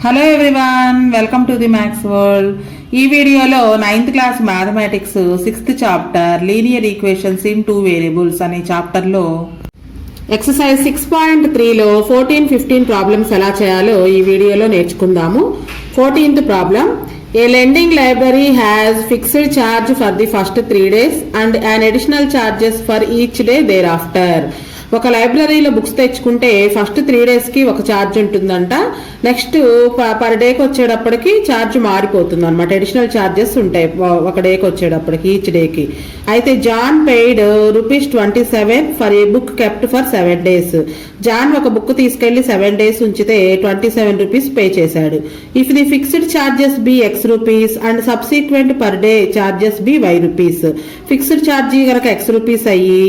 Hello everyone, welcome to the maths world. ఈ వీడియోలో 9th class mathematics 6th chapter linear equations in 2 variables అనే చాప్టర్లో exercise 6.3లో 14, 15 problems ఎలా చేయాలో ఈ వీడియోలో నేర్చుకుందాము. 14th problem, a lending library has fixed charge for the first 3 days and an additional charges for each day thereafter. ఒక లైబ్రరీలో books తెచ్చుకుంటే ఫస్ట్ 3 days కి ఒక ఛార్జ్ ఉంటుందంట. నెక్స్ట్ పర్ డేకి వచ్చేటప్పటికి ఛార్జ్ మారిపోతుంది అనమాట. అడిషనల్ ఛార్జెస్ ఉంటాయి ఒక డేకి వచ్చేటప్పటికి, ఈచ్ డేకి. అయితే John paid ₹27 for a book kept for 7 days. John ఒక బుక్ తీసుకెళ్లి 7 days ఉంచితే ₹27 పే చేశాడు. If the fixed charges be ₹X and subsequent per day charges be ₹Y. Fixed ఛార్జీ కనుక ₹X అయ్యి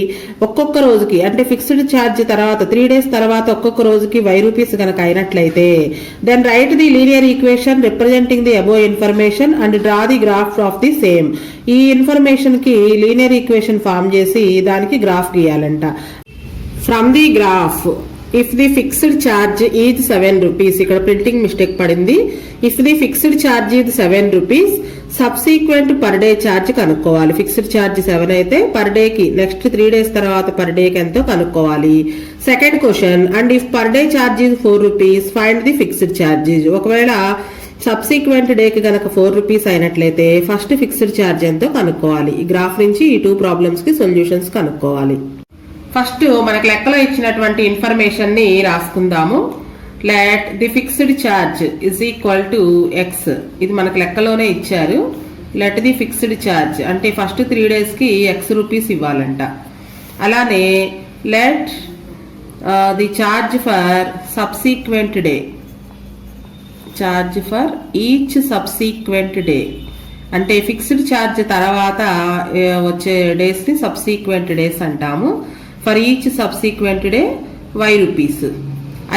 ఒక్కొక్క రోజుకి అంటే ఫిక్స్డ్ ఛార్జ్ తర్వాత 3 days తర్వాత ఒక్కొక్క రోజుకి ₹Y కనుక అయినట్లయితే then write the linear equation representing the above information and draw the graph of the same. ఈ ఇన్ఫర్మేషన్ కి లీనియర్ ఈక్వేషన్ ఫామ్ చేసి దానికి గ్రాఫ్ గీయాలంట. From the graph, if the fixed charge is ₹7, ఇక్కడ ప్రింటింగ్ మిస్టేక్ పడింది. If the fixed charge is ₹7, subsequent per day charge కనుక్కోవాలి. Fixed charge 7 అయితే per డేకి నెక్స్ట్ 3 days తర్వాత పర్ డేకి ఎంతో కనుక్కోవాలి. Second question, and if per day charge is ₹4, find the fixed charges. ఒకవేళ సబ్సిక్వెంట్ డేకి గనక ₹4 అయినట్లయితే ఫస్ట్ ఫిక్స్డ్ ఛార్జ్ ఎంతో కనుక్కోవాలి. ఈ గ్రాఫ్ నుంచి ఈ 2 ప్రాబ్లమ్స్ కి సొల్యూషన్స్ కనుక్కోవాలి. ఫస్ట్ మనకు లెక్కలో ఇచ్చినటువంటి ఇన్ఫర్మేషన్ ని రాసుకుందాము. Let the fixed charge is equal to X. ఇది మనకు లెక్కలోనే ఇచ్చారు. లెట్ ది ఫిక్స్డ్ ఛార్జ్ అంటే ఫస్ట్ 3 days కి ₹X ఇవ్వాలంట. అలానే let the charge for subsequent day, charge for each subsequent day అంటే ఫిక్స్డ్ ఛార్జ్ తర్వాత వచ్చే డేస్ ని సబ్సీక్వెంట్ డేస్ అంటాము. For each subsequent day ₹Y.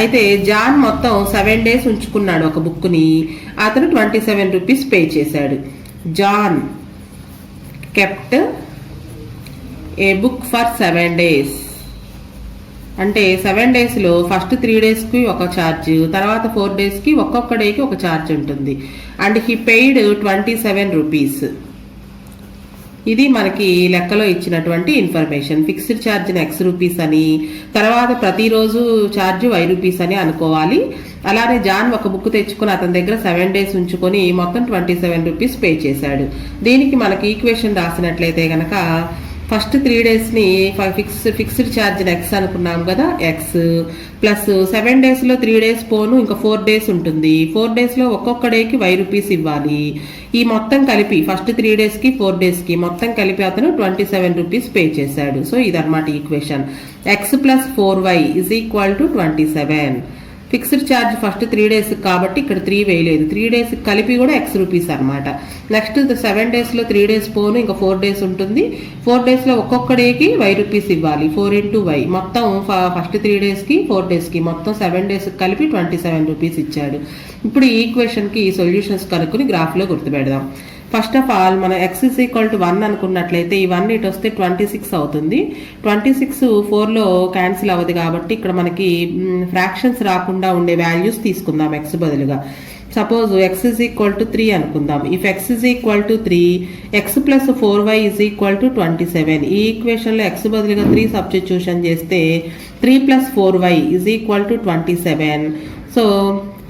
అయితే జాన్ మొత్తం 7 days ఉంచుకున్నాడు ఒక బుక్ ని. అతను ₹27 పే చేశాడు. John kept a book for 7 days అంటే 7 days లో ఫస్ట్ 3 days కి ఒక ఛార్జ్, తర్వాత 4 days కి ఒక్కొక్క డేకి ఒక ఛార్జ్ ఉంటుంది. And he paid ₹27. ఇది మనకి లెక్కలో ఇచ్చినటువంటి ఇన్ఫర్మేషన్. ఫిక్స్డ్ ఛార్జ్ ₹X అని, తర్వాత ప్రతిరోజు ఛార్జ్ ₹Y అని అనుకోవాలి. అలానే జాన్ ఒక బుక్ తెచ్చుకుని అతని దగ్గర 7 days ఉంచుకొని మొత్తం ₹27 పే చేశాడు. దీనికి మనకి ఈక్వేషన్ రాసినట్లయితే గనక ఫస్ట్ 3 days ని ఫిక్స్డ్ ఛార్జ్ X అనుకున్నాం కదా, X ప్లస్ 7 days లో 3 days పోను ఇంకా 4 days ఉంటుంది. 4 days లో ఒక్కొక్క డేకి ₹Y ఇవ్వాలి. ఈ మొత్తం కలిపి ఫస్ట్ 3 days కి 4 days కి మొత్తం కలిపి అతను ₹27 పే చేశాడు. సో ఇదన్నమాట equation. X plus 4Y is equal to 27. Fixed charge first 3 days కాబట్టి ఇక్కడ 3 వేయలేదు. 3 days కలిపి కూడా ₹X అనమాట. నెక్స్ట్ 7 days లో 3 days పోను ఇంకా 4 days ఉంటుంది. 4 days లో ఒక్కొక్క డేకి ₹Y ఇవ్వాలి. 4 into Y మొత్తం ఫస్ట్ 3 days కి 4 days కి మొత్తం 7 days కలిపి ₹27 ఇచ్చాడు. ఇప్పుడు ఈ ఈక్వేషన్ కి సొల్యూషన్స్ కనుక్కుని గ్రాఫ్ లో గుర్తుపెడదాం. ఫస్ట్ ఆఫ్ ఆల్ మనం X is equal to 1 అనుకున్నట్లయితే ఈ 1 ఇటు వస్తే 26 అవుతుంది. 26 4లో క్యాన్సిల్ అవ్వదు కాబట్టి ఇక్కడ మనకి ఫ్రాక్షన్స్ రాకుండా ఉండే వాల్యూస్ తీసుకుందాం X బదులుగా. Suppose X is equal to 3 అనుకుందాం. If X is equal to 3, X plus 4Y is equal to 27. ఈ ఈక్వేషన్ లో X బదులుగా 3 సబ్స్టిట్యూషన్ చేస్తే 3 plus 4Y is equal to 27. So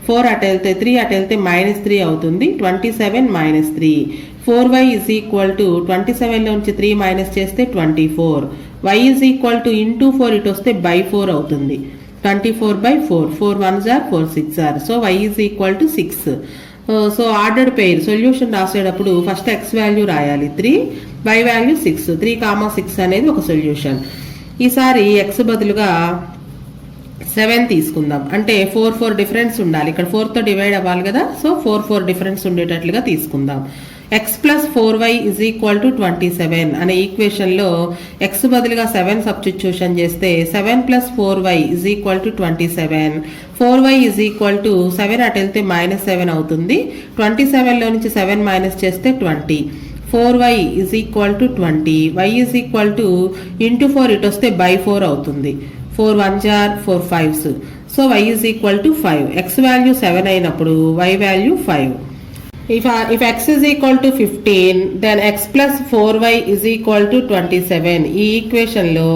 4 అటు వెళ్తే 3 అటు వెళ్తే -3 అవుతుంది. 27 - 3. 4Y is equal to 27 లో నుంచి 3 మైనస్ చేస్తే 24. Y is equal to into 4 ఇటు వస్తే by 4 అవుతుంది. 24/4. 4 1s are 4 6 are. So Y is equal to 6. So ordered pair solution రాసేటప్పుడు ఫస్ట్ X వాల్యూ రాయాలి 3, Y వాల్యూ 6. 3, 6 అనేది ఒక సొల్యూషన్. ఈసారి X బదులుగా 7 తీసుకుందాం. అంటే 4 4 డిఫరెన్స్ ఉండాలి. ఇక్కడ 4 తో డివైడ్ అవ్వాలి కదా, సో 4 4 డిఫరెన్స్ ఉండేటట్లుగా తీసుకుందాం. X plus 4Y is equal to 27 అనే ఈక్వేషన్ లో X బదులుగా 7 సబ్స్టిట్యూషన్ చేస్తే 7 plus 4Y is equal to 27. 4Y is equal to 7 అటు వెళ్తే -7 అవుతుంది. 27 లో నుంచి 7 మైనస్ చేస్తే 20. 4Y is equal to 20. Y is equal to into 4 ఇటు వస్తే by 4 అవుతుంది. 4 1s are 4 5s. So y is equal to 5. x value 7 అయినప్పుడు y value 5. If x is equal to 15, then x plus 4y is equal to 27. ఈ ఈక్వేషన్లో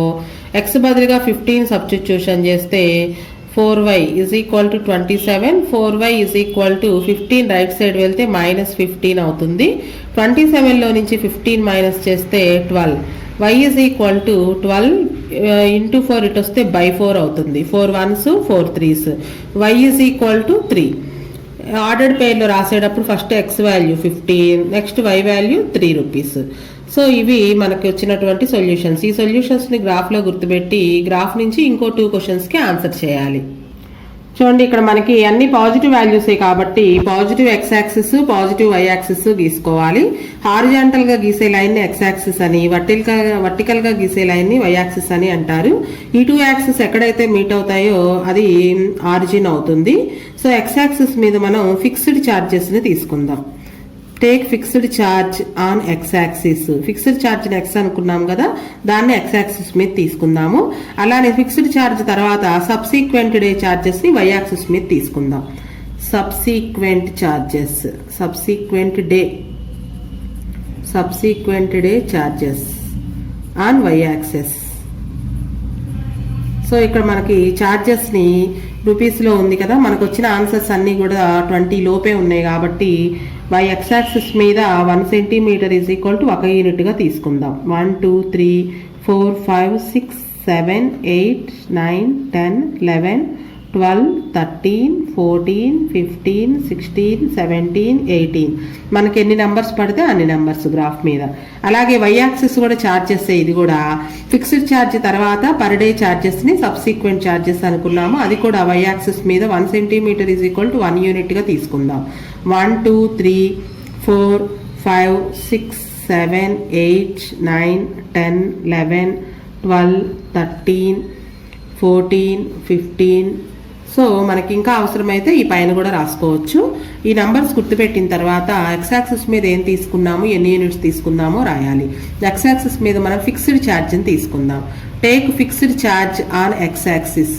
x బదులుగా 15 substitution చేస్తే 4y is equal to 27. 4y is equal to 15 right side వెళ్తే -15 అవుతుంది. 27లో నుంచి 15 minus చేస్తే 12. y is equal to 12 into 4 ఇటు వస్తే by 4 అవుతుంది. 4 1s 4 3s. y is equal to 3. Ordered పేర్లో రాసేటప్పుడు first x value 15, next y value 3 rupees. So ఇవి మనకి వచ్చినటువంటి సొల్యూషన్స్. ఈ సొల్యూషన్స్ని గ్రాఫ్లో గుర్తుపెట్టి గ్రాఫ్ నుంచి ఇంకో 2 క్వశ్చన్స్కి ఆన్సర్ చేయాలి. చూడండి, ఇక్కడ మనకి అన్ని పాజిటివ్ వాల్యూసే కాబట్టి positive X axis, positive Y axis గీసుకోవాలి. హారిజాంటల్ గా గీసే లైన్ ని ఎక్స్ యాక్సిస్ అని, వర్టికల్ గా గీసే లైన్ ని వై యాక్సిస్ అని అంటారు. ఈ 2 యాక్సిస్ ఎక్కడైతే మీట్ అవుతాయో అది ఆరిజిన్ అవుతుంది. సో ఎక్స్ యాక్సిస్ మీద మనం ఫిక్స్డ్ చార్జెస్ ని తీసుకుందాం. Take fixed charge on X axis. Fixed charge x అనుకున్నాం కదా, దాన్ని ఎక్స్ యాక్సిస్ మీద తీసుకుందాము. అలానే ఫిక్స్డ్ ఛార్జ్ తర్వాత సబ్సీక్వెంట్ డే ఛార్జెస్ ని వై యాక్సిస్ మీద తీసుకుందాం. Subsequent charges, subsequent day charges on why axis. So ఇక్కడ మనకి ఛార్జెస్ ని రూపీస్ లో ఉంది కదా, మనకు వచ్చిన ఆన్సర్స్ అన్ని కూడా 20 లోపే ఉన్నాయి కాబట్టి y x యాక్సిస్ మీద 1 centimetre is equal to 1 unit గా తీసుకుందాం. 1 2 3 4 5 6 7 8 9 10 11 12 13 14 15 16 17 18. మనకి ఎన్ని నెంబర్స్ పడితే అన్ని నెంబర్స్ గ్రాఫ్ మీద. అలాగే వై యాక్సిస్ కూడా ఛార్జెస్, ఇది కూడా ఫిక్స్డ్ ఛార్జ్ తర్వాత పర్ డే ఛార్జెస్ ని సబ్సీక్వెంట్ ఛార్జెస్ అనుకున్నాము. అది కూడా వై యాక్సిస్ మీద 1 centimetre is equal to 1 unit గా తీసుకుందాం. 1 2 3 4 5 6 7 8 9 10 11 12 13 14 15. సో మనకి ఇంకా అవసరమైతే ఈ పైన కూడా రాసుకోవచ్చు. ఈ నంబర్స్ గుర్తుపెట్టిన తర్వాత ఎక్స్ యాక్సిస్ మీద ఏం తీసుకున్నాము, ఎన్ని యూనిట్స్ తీసుకున్నామో రాయాలి. ఎక్స్ యాక్సిస్ మీద మనం ఫిక్స్డ్ ఛార్జ్ని తీసుకుందాం. Take fixed charge on X axis.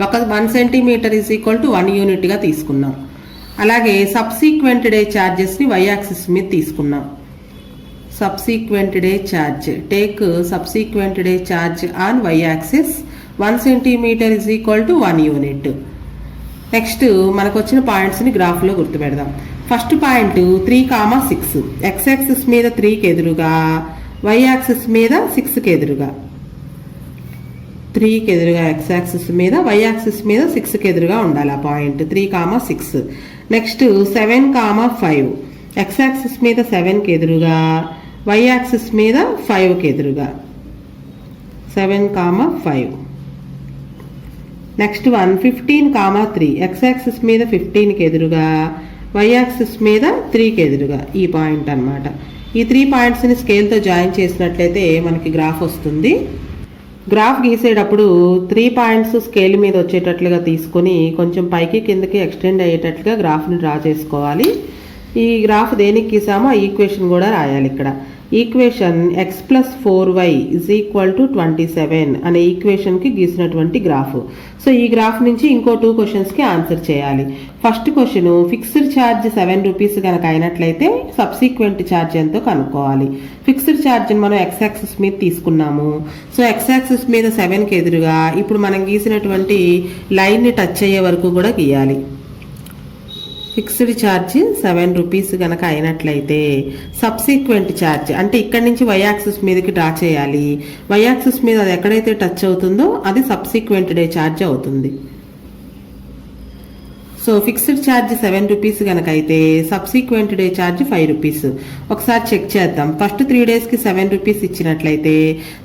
1 centimetre is equal to 1 unit గా తీసుకున్నాం. అలాగే సబ్సీక్వెంట్ డే ఛార్జెస్ ని వై యాక్సిస్ మీద తీసుకున్నాం. Subsequent day charge, take subsequent day charge on why axis. 1 centimetre is equal to 1 unit. Next మనకు వచ్చిన points ని graph లో గుర్తుపెడదాం. First point 3,6. ఎక్స్ యాక్సిస్ మీద 3 కి ఎదురుగా, వై యాక్సిస్ మీద 6 కి ఎదురుగా. 3 కి ఎదురుగా ఎక్స్ యాక్సిస్ మీద, వై యాక్సిస్ మీద 6 కి ఎదురుగా ఉండాలి ఆ పాయింట్. 3,6. నెక్స్ట్ 7,5. ఎక్స్ యాక్సిస్ మీద 7 కి ఎదురుగా, వై యాక్సిస్ మీద 5 కి ఎదురుగా. 7,5. నెక్స్ట్ 15,3. ఎక్స్ యాక్సిస్ మీద 15 కి ఎదురుగా, వై యాక్సిస్ మీద 3 కి ఎదురుగా. ఈ పాయింట్ అన్నమాట. ఈ 3 పాయింట్స్ ని స్కేల్ తో జాయిన్ చేసినట్లయితే మనకి గ్రాఫ్ వస్తుంది. గ్రాఫ్ గీసేటప్పుడు 3 పాయింట్స్ స్కేల్ మీద వచ్చేటట్లుగా తీసుకొని కొంచెం పైకి కిందకి ఎక్స్టెండ్ అయ్యేటట్లుగా గ్రాఫ్ని డ్రా చేసుకోవాలి. ఈ గ్రాఫ్ దేనికి గీసామో ఆ ఈక్వేషన్ కూడా రాయాలి. ఇక్కడ equation x plus 4y is equal to 27 అనే ఈక్వేషన్కి గీసినటువంటి గ్రాఫ్. సో ఈ గ్రాఫ్ నుంచి ఇంకో 2 క్వశ్చన్స్కి ఆన్సర్ చేయాలి. First question, fixed charge 7 rupees కనుక అయినట్లయితే సబ్సీక్వెంట్ ఛార్జ్ ఎంతో కనుక్కోవాలి. ఫిక్స్డ్ ఛార్జ్ని మనం ఎక్స్ యాక్సిస్ మీద తీసుకున్నాము. సో ఎక్స్ యాక్సిస్ మీద 7కి ఎదురుగా ఇప్పుడు మనం గీసినటువంటి లైన్ని టచ్ అయ్యే వరకు కూడా గీయాలి. ఫిక్స్డ్ ఛార్జ్ 7 రూపీస్ కనుక అయినట్లయితే సబ్సీక్వెంట్ ఛార్జ్ అంటే ఇక్కడి నుంచి వై యాక్సిస్ మీదకి డ్రా చేయాలి. వై యాక్సిస్ మీద అది ఎక్కడైతే టచ్ అవుతుందో అది సబ్సీక్వెంట్ డే ఛార్జ్ అవుతుంది. సో ఫిక్స్డ్ ఛార్జ్ 7 రూపీస్ కనుక అయితే సబ్సీక్వెంట్ డే ఛార్జ్ 5 రూపీస్. ఒకసారి చెక్ చేద్దాం. ఫస్ట్ 3 డేస్కి 7 రూపీస్ ఇచ్చినట్లయితే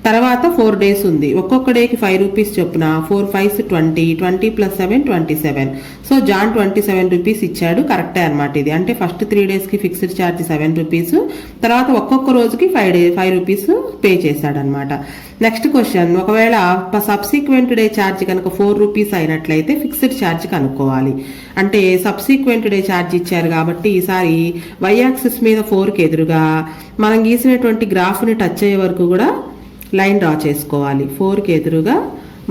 తర్వాత 4 డేస్ ఉంది. ఒక్కొక్క డేకి 5 రూపీస్ చొప్పున 4 5 20, 20 ప్లస్ 7 27. సో జాన్ 27 రూపీస్ ఇచ్చాడు. కరెక్టే అనమాట ఇది. అంటే ఫస్ట్ 3 డేస్కి ఫిక్స్డ్ ఛార్జ్ 7 రూపీస్, తర్వాత ఒక్కొక్క రోజుకి 5 రూపీస్ పే చేశాడు అనమాట. నెక్స్ట్ క్వశ్చన్, ఒకవేళ సబ్సీక్వెంట్ డే ఛార్జ్ కనుక 4 రూపీస్ అయినట్లయితే ఫిక్స్డ్ ఛార్జ్ కనుక్కోవాలి. అంటే సబ్సీక్వెంట్ డే ఛార్జ్ ఇచ్చారు కాబట్టి ఈసారి వై యాక్సిస్ మీద 4కి ఎదురుగా మనం గీసినటువంటి గ్రాఫ్ని టచ్ అయ్యే వరకు కూడా లైన్ డ్రా చేసుకోవాలి. 4కి ఎదురుగా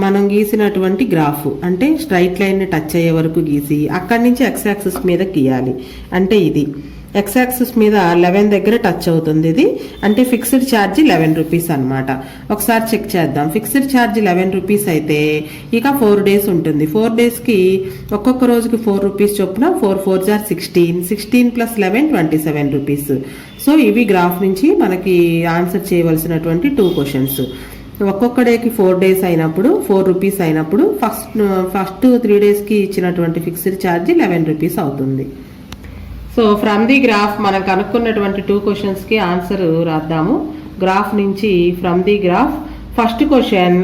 మనం గీసినటువంటి గ్రాఫ్ అంటే స్ట్రైట్ లైన్ని టచ్ అయ్యే వరకు గీసి అక్కడి నుంచి ఎక్స్ యాక్సిస్ మీద గీయాలి. అంటే ఇది ఎక్స్ యాక్సిస్ మీద 11 దగ్గర టచ్ అవుతుంది. ఇది అంటే ఫిక్స్డ్ ఛార్జ్ 11 రూపీస్ అనమాట. ఒకసారి చెక్ చేద్దాం. ఫిక్స్డ్ ఛార్జ్ 11 రూపీస్ అయితే ఇక 4 డేస్ ఉంటుంది. 4 డేస్కి ఒక్కొక్క రోజుకి 4 రూపీస్ చొప్పున 4 4 జార్ 16, 16 ప్లస్ 11 27 రూపీస్. సో ఇవి గ్రాఫ్ నుంచి మనకి ఆన్సర్ చేయవలసినటువంటి 2 క్వశ్చన్స్. ఒక్కొక్క డేకి 4 డేస్ అయినప్పుడు 4 రూపీస్ అయినప్పుడు ఫస్ట్ 3 డేస్కి ఇచ్చినటువంటి ఫిక్స్డ్ ఛార్జ్ 11 రూపీస్ అవుతుంది. సో ఫ్రమ్ ది గ్రాఫ్ మనం కనుక్కున్నటువంటి 2 క్వశ్చన్స్కి ఆన్సర్ రాద్దాము. గ్రాఫ్ నుంచి from the graph first question,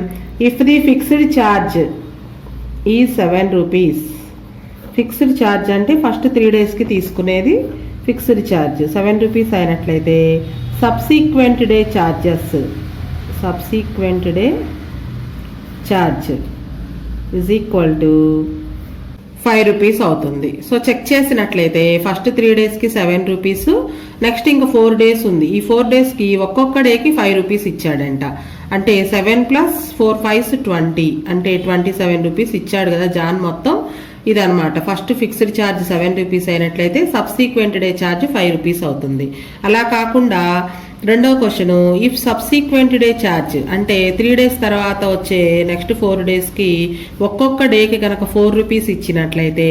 if the fixed charge ఈ 7 రూపీస్. ఫిక్స్డ్ ఛార్జ్ అంటే ఫస్ట్ 3 డేస్కి తీసుకునేది ఫిక్స్డ్ ఛార్జ్ 7 రూపీస్ అయినట్లయితే subsequent day charges is equal to 5 rupees అవుతుంది. సో చెక్ చేసినట్లయితే ఫస్ట్ 3 డేస్కి 7 రూపీస్, నెక్స్ట్ ఇంకా 4 డేస్ ఉంది. ఈ 4 డేస్కి ఒక్కొక్క డేకి 5 రూపీస్ ఇచ్చాడంట. అంటే 7 ప్లస్ 4 5 20 అంటే 27 రూపీస్ ఇచ్చాడు కదా జాన్ మొత్తం. ఇదనమాట ఫస్ట్ ఫిక్స్డ్ ఛార్జ్ 7 రూపీస్ అయినట్లయితే సబ్సీక్వెంట్ డే ఛార్జ్ 5 రూపీస్ అవుతుంది. అలా కాకుండా రెండవ question, if subsequent day charge అంటే 3 డేస్ తర్వాత వచ్చే నెక్స్ట్ 4 డేస్కి ఒక్కొక్క డేకి కనుక 4 రూపీస్ ఇచ్చినట్లయితే,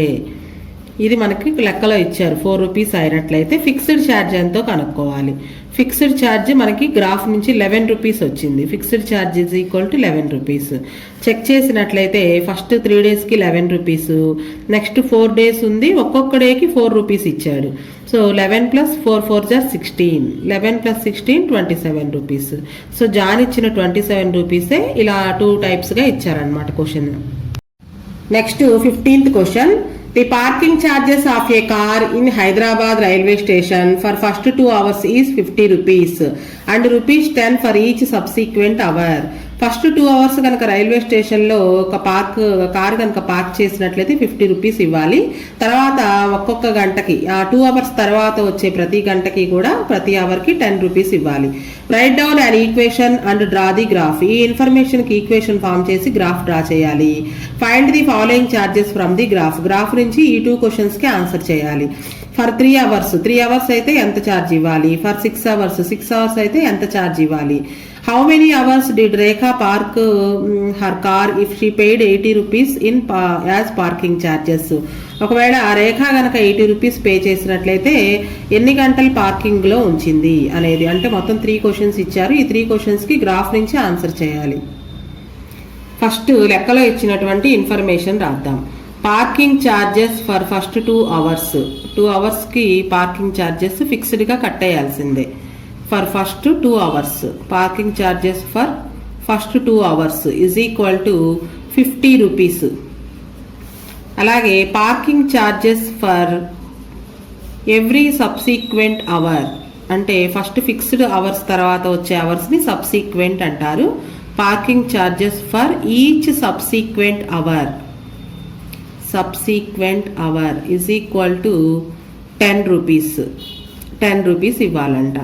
ఇది మనకి లెక్కలో ఇచ్చారు 4 రూపీస్ అయినట్లయితే ఫిక్స్డ్ ఛార్జ్ ఎంతో కనుక్కోవాలి. ఫిక్స్డ్ ఛార్జ్ మనకి గ్రాఫ్ నుంచి 11 రూపీస్ వచ్చింది. Fixed charge is equal to 11 rupees. Check చేసినట్లయితే ఫస్ట్ 3 డేస్కి 11 రూపీస్, నెక్స్ట్ 4 డేస్ ఉంది, ఒక్కొక్క డేకి 4 రూపీస్ ఇచ్చాడు. సో 11 ప్లస్ 4 4 జార్ 16, 11 ప్లస్ 16 27 రూపీస్. సో జాన్ ఇచ్చిన 27 రూపీసే ఇలా 2 టైప్స్గా ఇచ్చారనమాట question. Next 15th question, the parking charges of a car in Hyderabad railway station for first 2 hours is 50 rupees and rupees 10 for each subsequent hour. First 2 hours కనుక railway స్టేషన్లో ఒక car కనుక park చేసినట్లయితే 50 రూపీస్ ఇవ్వాలి. తర్వాత ఒక్కొక్క గంటకి ఆ 2 అవర్స్ తర్వాత వచ్చే ప్రతి గంటకి కూడా ప్రతి అవర్కి 10 రూపీస్ ఇవ్వాలి. Right down and equation and draw the graph. ఈ ఇన్ఫర్మేషన్కి ఈక్వేషన్ ఫామ్ చేసి గ్రాఫ్ డ్రా చేయాలి. Find the following charges from the graph. Graph నుంచి ఈ 2 క్వశ్చన్స్కి ఆన్సర్ చేయాలి. ఫర్ 3 అవర్స్ అయితే ఎంత ఛార్జ్ ఇవ్వాలి, ఫర్ 6 అవర్స్ అయితే ఎంత ఛార్జ్ ఇవ్వాలి. How many hours did Rekha park her car if she paid 80 rupees as parking charges? ఒకవేళ రేఖ గనక 80 రూపీస్ పే చేసినట్లయితే ఎన్ని గంటలు పార్కింగ్లో ఉంచింది అనేది. అంటే మొత్తం 3 క్వశ్చన్స్ ఇచ్చారు. ఈ 3 క్వశ్చన్స్కి గ్రాఫ్ నుంచి ఆన్సర్ చేయాలి. ఫస్ట్ లెక్కలో ఇచ్చినటువంటి ఇన్ఫర్మేషన్ రాద్దాం. పార్కింగ్ ఛార్జెస్ ఫర్ ఫస్ట్ 2 అవర్స్కి పార్కింగ్ ఛార్జెస్ ఫిక్స్డ్గా కట్టేయాల్సిందే. For first 2 hours parking charges for first 2 hours is equal to 50 rupees. అలాగే parking charges for every subsequent hour అంటే ఫస్ట్ ఫిక్స్డ్ అవర్స్ తర్వాత వచ్చే అవర్స్ని సబ్సీక్వెంట్ అంటారు. Parking charges for each subsequent hour is equal to 10 rupees ఇవ్వాలంట.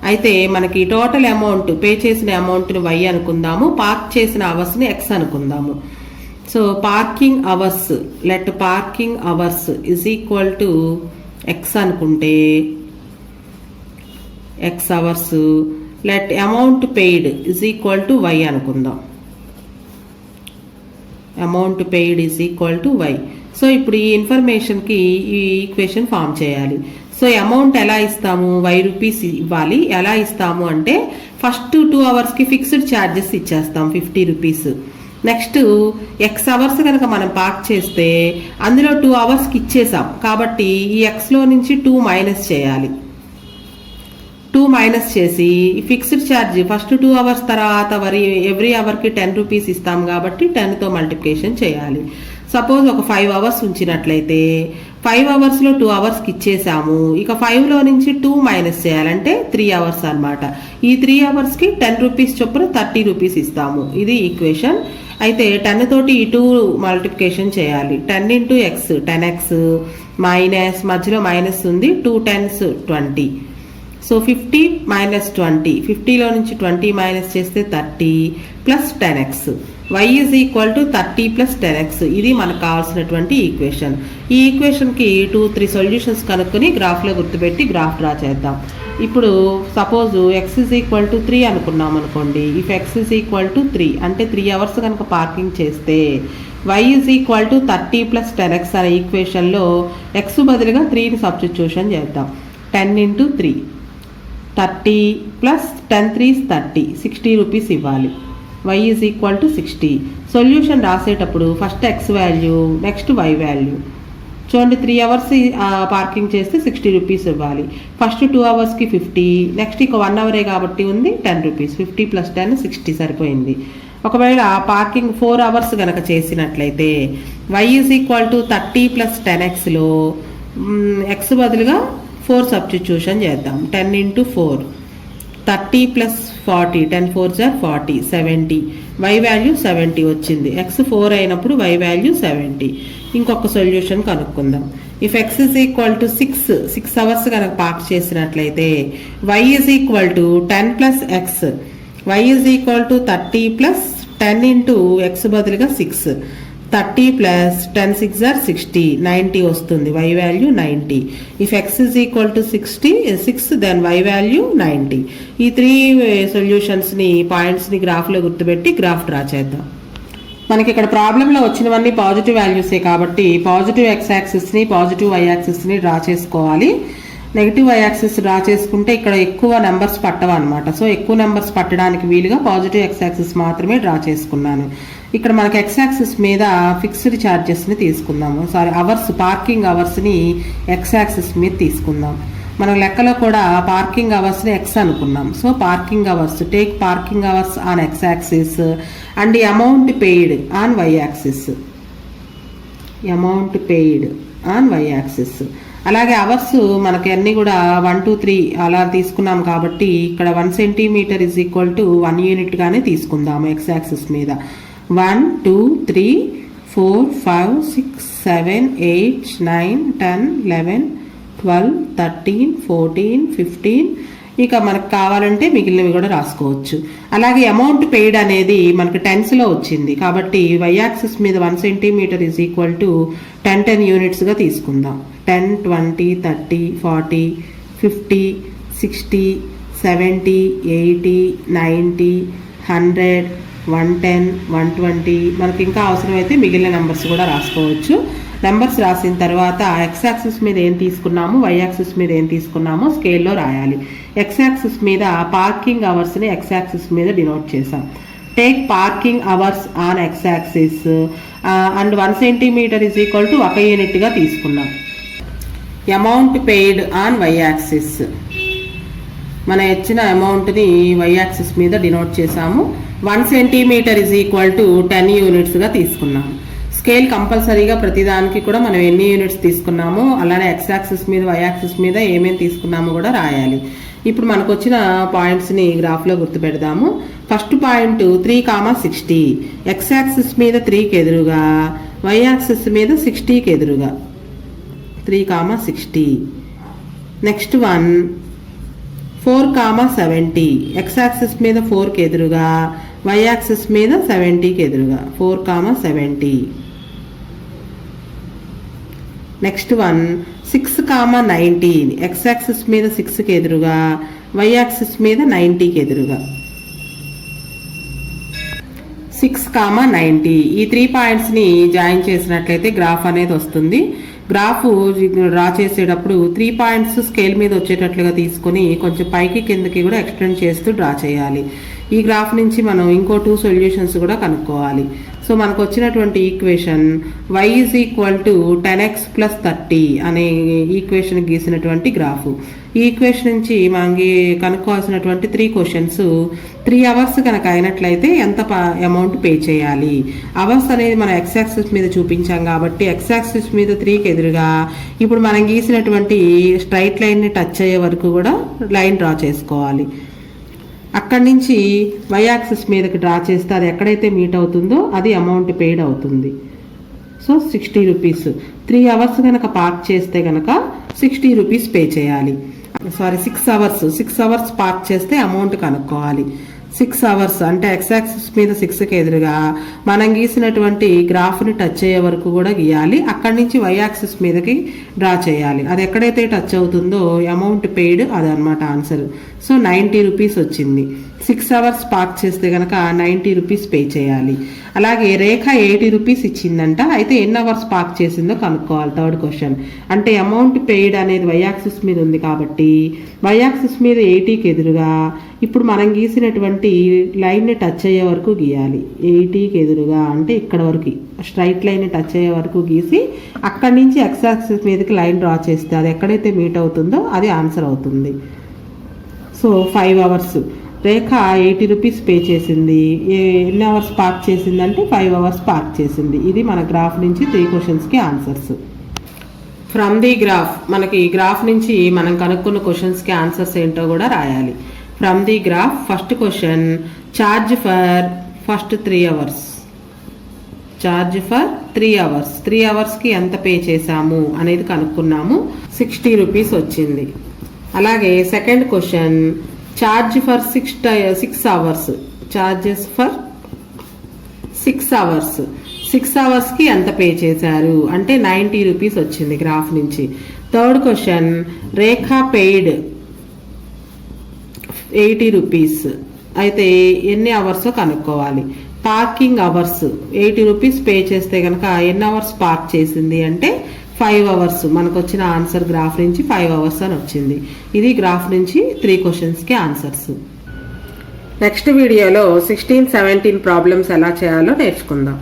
అయితే మనకి total amount pay చేసిన అమౌంట్ని y అనుకుందాము, పార్క్ చేసిన అవర్స్ని x అనుకుందాము. So parking hours is equal to x అనుకుంటే x hours let amount paid is equal to y అనుకుందాం. Amount paid is equal to y. So ఇప్పుడు ఈ ఇన్ఫర్మేషన్కి ఈ ఈక్వేషన్ ఫామ్ చేయాలి. సో అమౌంట్ ఎలా ఇస్తాము, y రూపీస్ ఇవ్వాలి. ఎలా ఇస్తాము అంటే ఫస్ట్ 2 అవర్స్కి ఫిక్స్డ్ ఛార్జెస్ ఇచ్చేస్తాం 50 రూపీస్. నెక్స్ట్ x అవర్స్ కనుక మనం పార్క్ చేస్తే అందులో 2 అవర్స్కి ఇచ్చేసాం కాబట్టి ఈ xలో నుంచి 2 మైనస్ చేయాలి. 2 మైనస్ చేసి ఫిక్స్డ్ ఛార్జ్ ఫస్ట్ 2 అవర్స్ తర్వాత ఎవ్రీ అవర్కి 10 రూపీస్ ఇస్తాం కాబట్టి 10తో మల్టిప్లికేషన్ చేయాలి. సపోజ్ ఒక 5 అవర్స్ ఉంచినట్లయితే 5 అవర్స్లో 2 అవర్స్కి ఇచ్చేసాము. ఇక 5లో నుంచి 2 మైనస్ చేయాలంటే 3 అవర్స్ అనమాట. ఈ 3 అవర్స్కి 10 రూపీస్ చొప్పున 30 రూపీస్ ఇస్తాము. ఇది ఈక్వేషన్. అయితే 10 తోటి ఈ 2 మల్టిప్లికేషన్ చేయాలి. 10 ఇంటూ ఎక్స్ 10x మైనస్ మధ్యలో మైనస్ ఉంది 2 10s 20. సో 50 మైనస్ 20, 50లో నుంచి 20 మైనస్ చేస్తే 30 plus 10x y is equal to 30 plus 10x. ఇది మనకు కావాల్సినటువంటి ఈక్వేషన్. ఈ ఈక్వేషన్కి 2-3 సొల్యూషన్స్ కనుక్కొని గ్రాఫ్లో గుర్తుపెట్టి గ్రాఫ్ డ్రా చేద్దాం. ఇప్పుడు suppose x is equal to 3 అనుకున్నాం అనుకోండి. If x is equal to 3 అంటే 3 అవర్స్ కనుక పార్కింగ్ చేస్తే y is equal to 30 plus 10x అనే ఈక్వేషన్లో x బదులుగా 3ని సబ్స్టిట్యూషన్ చేద్దాం. 10 ఇంటూ 3 30 ప్లస్ 10 3 30 60 రూపీస్ ఇవ్వాలి. y is equal to 60. Solution రాసేటప్పుడు first x value next y value. చూడండి 3 అవర్స్ పార్కింగ్ చేస్తే 60 రూపీస్ ఇవ్వాలి. ఫస్ట్ 2 అవర్స్కి 50, నెక్స్ట్ ఇక 1 అవరే కాబట్టి ఉంది 10 రూపీస్. 50 ప్లస్ 10 60 సరిపోయింది. ఒకవేళ పార్కింగ్ 4 అవర్స్ కనుక చేసినట్లయితే y is equal to 30 plus 10xలో x బదులుగా 4 సబ్స్టిట్యూషన్ చేద్దాం. 10 ఇంటూ 4 30 ప్లస్ 40 10 4 40 70. y వాల్యూ 70 వచ్చింది. x 4 అయినప్పుడు y వాల్యూ 70. ఇంకొక సొల్యూషన్ కనుక్కుందాం. If x is equal to 6 hours కనుక పార్క్ చేసినట్లయితే y is equal to 10 plus x. y is equal to 30 plus 10 into x బదులుగా 6. 30 ప్లస్ 10 6 60 90 వస్తుంది. y value 90. If x is equal to 6 then y value 90. ఈ 3 సొల్యూషన్స్ని పాయింట్స్ని గ్రాఫ్లో గుర్తుపెట్టి graph draw చేద్దాం. మనకి ఇక్కడ ప్రాబ్లంలో వచ్చినవన్నీ పాజిటివ్ వాల్యూసే కాబట్టి పాజిటివ్ x యాక్సిస్ని పాజిటివ్ y యాక్సిస్ని డ్రా చేసుకోవాలి. నెగిటివ్ y యాక్సిస్ డ్రా చేసుకుంటే ఇక్కడ ఎక్కువ నెంబర్స్ పట్టవన్నమాట. సో ఎక్కువ నెంబర్స్ పట్టడానికి వీలుగా పాజిటివ్ x యాక్సిస్ మాత్రమే డ్రా చేసుకున్నాను. ఇక్కడ మనకి x యాక్సిస్ మీద ఫిక్స్డ్ ఛార్జెస్ని తీసుకుందాము. అవర్స్ పార్కింగ్ అవర్స్ని x యాక్సిస్ మీద తీసుకుందాం. మనం లెక్కలో కూడా పార్కింగ్ అవర్స్ని x అనుకున్నాం. So parking hours take parking hours on x axis and amount paid on y axis. Amount paid on y axis. అలాగే అవర్స్ మనకి అన్నీ కూడా 1 2 3 అలా తీసుకున్నాం కాబట్టి ఇక్కడ 1 సెంటీమీటర్ ఈజ్ ఈక్వల్ టు 1 యూనిట్గానే తీసుకుందాము x యాక్సిస్ మీద. 1 2 3 4 5 6 7 8 9 10 11 12 13 14 15. ఇక మనకు కావాలంటే మిగిలినవి కూడా రాసుకోవచ్చు. అలాగే అమౌంట్ పెయిడ్ అనేది మనకు టెన్స్లో వచ్చింది కాబట్టి y యాక్సిస్ మీద 1 సెంటీమీటర్ ఈజ్ ఈక్వల్ టు 10 యూనిట్స్గా తీసుకుందాం. 10 20 30 40 50 60 70 80 90 100 110 120. మనకి ఇంకా అవసరమైతే మిగిలిన నెంబర్స్ కూడా రాసుకోవచ్చు. నెంబర్స్ రాసిన తర్వాత x యాక్సిస్ మీద ఏం తీసుకున్నాము y యాక్సిస్ మీద ఏం తీసుకున్నామో స్కేల్లో రాయాలి. x యాక్సిస్ మీద పార్కింగ్ అవర్స్ని x యాక్సిస్ మీద డినోట్ చేసాం. Take parking hours on x axis and 1 centimetre is equal to 1 యూనిట్గా తీసుకున్నాం. Amount paid on y axis మన ఇచ్చిన అమౌంట్ని y యాక్సిస్ మీద డినోట్ చేసాము. 1 సెంటీమీటర్ ఈజ్ ఈక్వల్ టు 10 యూనిట్స్గా తీసుకున్నాము. స్కేల్ కంపల్సరీగా ప్రతిదానికి కూడా మనం ఎన్ని యూనిట్స్ తీసుకున్నామో అలానే x యాక్సిస్ మీద y యాక్సిస్ మీద ఏమేమి తీసుకున్నామో కూడా రాయాలి. ఇప్పుడు మనకు వచ్చిన పాయింట్స్ని గ్రాఫ్లో గుర్తుపెడదాము. First point 3,60. x యాక్సిస్ మీద 3కి ఎదురుగా y యాక్సిస్ మీద 60కి ఎదురుగా 3,60. Next one 4,70. x యాక్సిస్ మీద 4కి ఎదురుగా y యాక్సిస్ మీద 70కి ఎదురుగా 4,70. Next one 6,19. x యాక్సిస్ మీద 6కి ఎదురుగా y యాక్సిస్ మీద 90కి ఎదురుగా 6,90. ఈ 3 పాయింట్స్ని జాయిన్ చేసినట్లయితే గ్రాఫ్ అనేది వస్తుంది. గ్రాఫ్ డ్రా చేసేటప్పుడు 3 పాయింట్స్ స్కేల్ మీద వచ్చేటట్లుగా తీసుకొని కొంచెం పైకి కిందకి కూడా ఎక్స్టెండ్ చేస్తూ డ్రా చేయాలి. ఈ గ్రాఫ్ నుంచి మనం ఇంకో 2 సొల్యూషన్స్ కూడా కనుక్కోవాలి. సో మనకు వచ్చినటువంటి equation y is equal to 10x plus 30 అనే ఈక్వేషన్ గీసినటువంటి గ్రాఫ్. ఈ ఈక్వేషన్ నుంచి మనకి కనుక్కోవాల్సినటువంటి 3 క్వశ్చన్స్. 3 అవర్స్ కనుక అయినట్లయితే ఎంత అమౌంట్ పే చేయాలి. అవర్స్ అనేది మనం x యాక్సిస్ మీద చూపించాం కాబట్టి x యాక్సిస్ మీద 3కి ఎదురుగా ఇప్పుడు మనం గీసినటువంటి స్ట్రైట్ లైన్ని టచ్ అయ్యే వరకు కూడా లైన్ డ్రా చేసుకోవాలి. అక్కడి నుంచి y యాక్సిస్ మీదకి డ్రా చేస్తే అది ఎక్కడైతే మీట్ అవుతుందో అది అమౌంట్ పెయిడ్ అవుతుంది. So 60 rupees. 3 అవర్స్ కనుక పార్క్ చేస్తే కనుక 60 రూపీస్ పే చేయాలి. 6 అవర్స్ పార్క్ చేస్తే అమౌంట్ కనుక్కోవాలి. 6 అవర్స్ అంటే ఎక్స్ యాక్సిస్ మీద 6కి ఎదురుగా మనం గీసినటువంటి గ్రాఫ్ని టచ్ అయ్యే వరకు కూడా గీయాలి. అక్కడి నుంచి వై యాక్సిస్ మీదకి డ్రా చేయాలి. అది ఎక్కడైతే టచ్ అవుతుందో అమౌంట్ పెయిడ్ అది అనమాట ఆన్సర్. సో 90 రూపీస్ వచ్చింది. 6 అవర్స్ పార్క్ చేస్తే కనుక 90 రూపీస్ పే చేయాలి. అలాగే రేఖ 80 రూపీస్ ఇచ్చిందంట. అయితే ఎన్ని అవర్స్ పార్క్ చేసిందో కనుక్కోవాలి. థర్డ్ క్వశ్చన్ అంటే అమౌంట్ పెయిడ్ అనేది వై యాక్సిస్ మీద ఉంది కాబట్టి వై యాక్సిస్ మీద 80కి ఎదురుగా ఇప్పుడు మనం గీసినటువంటి లైన్ని టచ్ అయ్యే వరకు గీయాలి. 80కి ఎదురుగా అంటే ఇక్కడ వరకు స్ట్రైట్ లైన్ని టచ్ అయ్యే వరకు గీసి అక్కడి నుంచి ఎక్స్ యాక్సిస్ మీదకి లైన్ డ్రా చేస్తే అది ఎక్కడైతే మీట్ అవుతుందో అది ఆన్సర్ అవుతుంది. సో 5 అవర్స్ రేఖ 80 రూపీస్ పే చేసింది. ఎన్ని అవర్స్ పార్క్ చేసిందంటే 5 అవర్స్ పార్క్ చేసింది. ఇది మన గ్రాఫ్ నుంచి 3 క్వశ్చన్స్కి ఆన్సర్స్. ఫ్రమ్ ది గ్రాఫ్ మనకి ఈ గ్రాఫ్ నుంచి మనం కనుక్కున్న క్వశ్చన్స్కి ఆన్సర్స్ ఏంటో కూడా రాయాలి. From the graph first question charge for first 3 hours. Charge for 3 hours 3 అవర్స్కి ఎంత పే చేసాము అనేది కనుక్కున్నాము. 60 రూపీస్ వచ్చింది. అలాగే second question charge for 6 hours. Charges for 6 hours 6 అవర్స్కి ఎంత పే చేశారు అంటే 90 రూపీస్ వచ్చింది గ్రాఫ్ నుంచి. థర్డ్ క్వశ్చన్ రేఖ పెయిడ్ 80 రూపీస్. అయితే ఎన్ని అవర్స్ కనుక్కోవాలి. పార్కింగ్ అవర్స్ 80 రూపీస్ పే చేస్తే కనుక ఎన్ని అవర్స్ పార్క్ చేసింది అంటే 5 అవర్స్. మనకు వచ్చిన ఆన్సర్ గ్రాఫ్ నుంచి 5 అవర్స్ అని వచ్చింది. ఇది గ్రాఫ్ నుంచి 3 క్వశ్చన్స్కి ఆన్సర్స్. నెక్స్ట్ వీడియోలో 16, 17 ప్రాబ్లమ్స్ ఎలా చేయాలో నేర్చుకుందాం.